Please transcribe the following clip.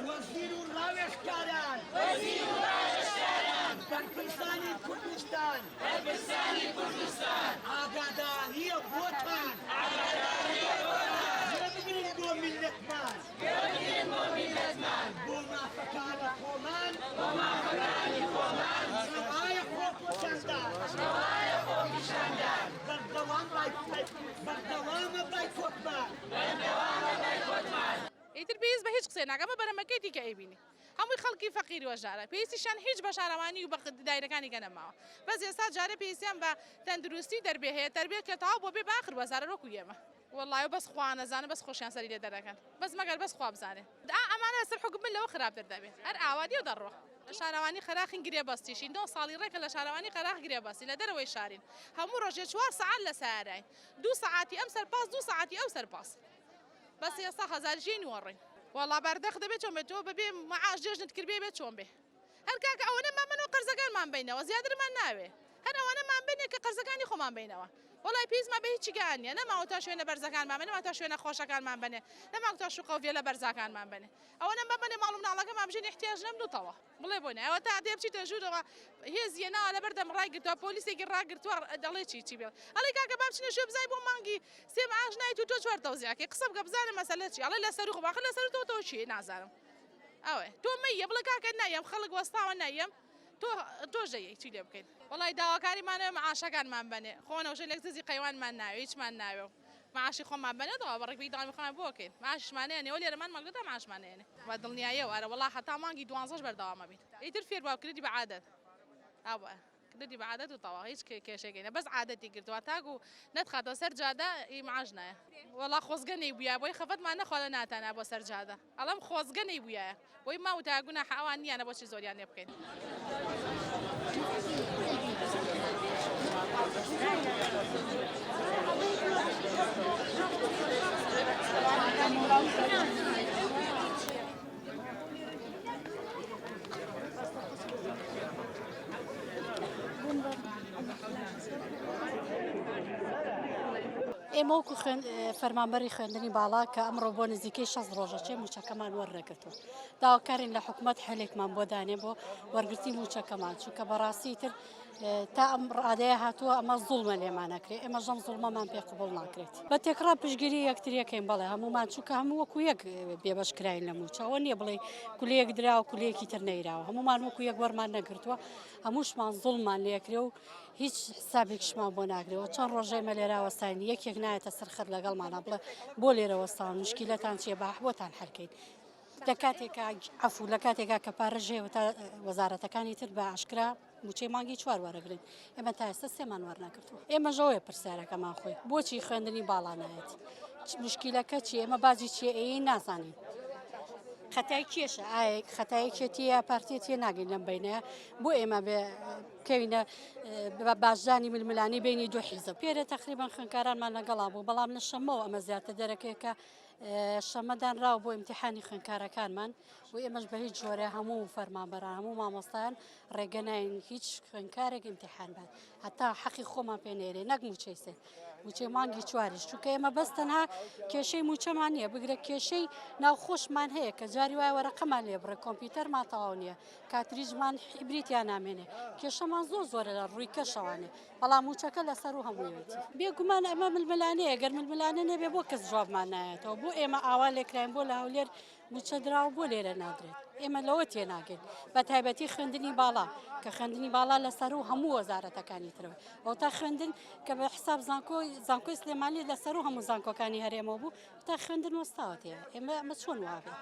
وزير الراوشكاران بركستاني كردستان ئاگاداری بۆتان بگرین بۆ میلەتمان بۆ مافەکانی خۆمان شەوایە خۆپۆشاندان بەردەوامە بایکۆتمان ئیتر پێویست بە هیچ قسەی ناکەم ئەمە بەرەمەکەی دیکە ئەیبینی هەمووی خەڵکی فەقیر وەژارە پێویستیشان هیچ بە شارەوانی و بە دایرەکانی گەنەماوە بەس ئێستا جارە پێویستیان بە تەندروستی دەربێ هەیە تەربێت کە تەواو بۆ بێ باخر وەزارە وەکو ئێمە وەڵڵایە بەس خوا نەزانە بەس خۆشیان سەری لێ دەرەکەن بەس مەگەر بەس خوا بزانێ ئەمانە لەسەر حکومت لەوە خراپتر دەبێت هەر ئاوادی و دەڕۆ شارەوانی خەراخین گرێ بەستیشین 9 ساڵی ڕێکە لە شارەوانی خەراخ گرێ بەستی لە دەرەوەی شارین هەموو ڕۆژێ 4 سەعات لە سارای 2 سەعاتی ئەم سەرپاس 2 سەعاتی ئەو سەرپاس بەس ئێستا هەزارژێنی وەڕین والله بەردەخ دەبێت چۆن بێت تۆ بەبێ مەعاش جێژنت کردبێ بێت چۆن بێ هەر کاکە ئەوەنەمان منەوە قەرزەکانمان بینەوە زیاترمان ناوێ هەر ئەوەنەمان بینێ کە قەرزەکانی خۆمان بینەوە وڵای پێویستمان بە هیچی گیانە نەماوە تا شوێنە بەرزەکانمان بنێ تا شوێنە خۆشەکانمان بنێ نەماوە تا شوقەوێ لە بەرزەکانمان بنێ ئەوەنە بەبنێ ماڵ و مناڵەکەمان بژێن احتیاج نەمدوتەوە بڵێ بۆنێ ئەوە تا دێ بچیتە ژوورەوە هێزیە ناوە لەبەردەم ڕایگرتووە پۆلیسێکی ڕاگرتووە دەڵێ چی بێت ئەڵێ کاکە با بچینە شوێ بزای بۆ مانگی سێ مەعاش نایت و تۆ 4 تەوزیعکەی قسە بکە بزانم مەسەلە چی ئەڵێ لەسەر و خۆباخە لەسەر تۆ چی نازانم ئەوێ تۆ مەیە بڵێ کاکە نایم خەڵک وەستاوە نایم تۆ ژەیە چی لێ بکەین وڵی داواکاریمانە مەعاشەکانمان بنێ خۆنەوژە لێک زیزی قەیوانمان ناوێ هیچمان ناوێ و معاشی خۆمان بنێتەوە بەڕێکبی دامی خۆمان بۆکەین معاشمانەیە و لێرەمان مەگرێتە معاشمانەیە بە دڵنیایە وارە وڵا هەتا مانگی 12 بەردەوامە بیت ئیتر فێر باو کردی بە عادەت ئەوە کردی بە عادەت و تەواو هیچ کێشێکینە بەس عادەتی کردووە تاکو نەتخاتەوە سەر جادە ئی معاش نایە وڵا خۆزگەنەی بووە بۆی خەفەتمان نەخوا لە ناتانە بۆ سەر جادە ئەڵەم خۆزگەنەی بووە بۆی ماوە تاگونە حەوان نیانە بۆچی زۆریان لێ بکەین ئێمە وەکو فەرمانبەری خوێندنی باڵا کە ئەمڕۆ بۆ نزیکەی 6 ڕۆژەچێ موچەکەمان وەرنەگرتووە داواکارین لە حکوومەت هەلێکمان بۆ دانێ بۆ وەرگرتی موچەکەمان چونکە بەڕاستی تر تا ئەم ڕادەیە هاتووە ئەمە زوڵمە لێمان نەکرێت ئێمە ژەم زوڵمەمان پێ قبوڵ ناکرێت بە تێکڕا پشگیری یەکتریەکەین بەڵێ هەمومان چونکە هەموو وەکو یەک بێبەشکراین لە موچەوە نییە بڵێ کولەیەک دراوە کولەیەکی تر نەیراوە هەمومان وەکو یەک وەرمان نەگرتووە هەمووشمان زوڵمان لێکرێ و هیچ حسابێکشمان بۆ ناگرێەوە چەند ڕۆژەی مەلێراوەستانی یەکێک نایەتە سەرخەت لەگەڵمانە بڵێ بۆ لێرەوەستان مشکیلەتان چێ باح بۆتان هەرکەین لە کاتێکا عەفو لە کاتێکا کە پارەژێوە تا وەزارەتەکانی تر بە عشکرا موچەی مانگی 4 وەرەگرن ئێمە تا ئێستا 3 وەرنەگرتووە ئێمە ژەوەیە پرسیارەکەمان خۆی بۆچی خوێندنی باڵا نایەت مشکیلەکە چی ئێمە بازی چیە ئێ نازانین خەتای کێشە ئایا خەتایەکێتی یا پارتێتی ناگەین لەم بینەیە بۆ ئێمە بکەوینە باشدانی ململانی بینی دو حیزب پێرە تقریبان خوێندکارانمان لەگەڵا بوو بەڵام لە شەمەوە ئەمە زیاتر دەرەکەیکە شەمەدان ڕاو بۆ ئیمتیحانی خوێندکارەکانمان و ئێمەش بە هیچ جۆرە هەموو فەرمانبەران هەموو مامۆستایان ڕێگەناین هیچ خوێندکارێک ئیمتیحان بات هەتا حەقی خۆمان پێ نێرێ نەک موچەی سێ موچەی مانگی 4 چونکە ئێمە بەس تەنها کێشەی موچەمان نییە بگرە کێشەی ناوخۆشمان هەیە کە جاری وایە وەرەقەمان لێ بڕێ کۆمپیوتەرمان تەواو نییە کاتریجمان حیبریتیان نامێنێ کێشەمان زۆرە لە ڕووی کەشەوانێ بەڵام موچەکە لەسەر و هەموویەتی بێگومان ئەمە ململانەیە گەر ململانە نەبێ بۆ کەس جوابمان نایەتەوە بۆ ئێمە ئاوا لێکراین بۆ لە هەولێر موچە دراوە بۆ لێرە نادرێت ئێمە لەوە تێناگەین بە تایبەتی خوێندنی باڵا کە خوێندنی باڵا لەسەر و هەموو وەزارەتەکانی ترەوە ئەو تا خوێندن کە بە حساب زانکۆی سلێمانی لەسەر و هەموو زانکۆکانی هەرێمەوە بوو تا خوێندن وەستاوەتەیە ئێمە ئەمە چۆن وابێت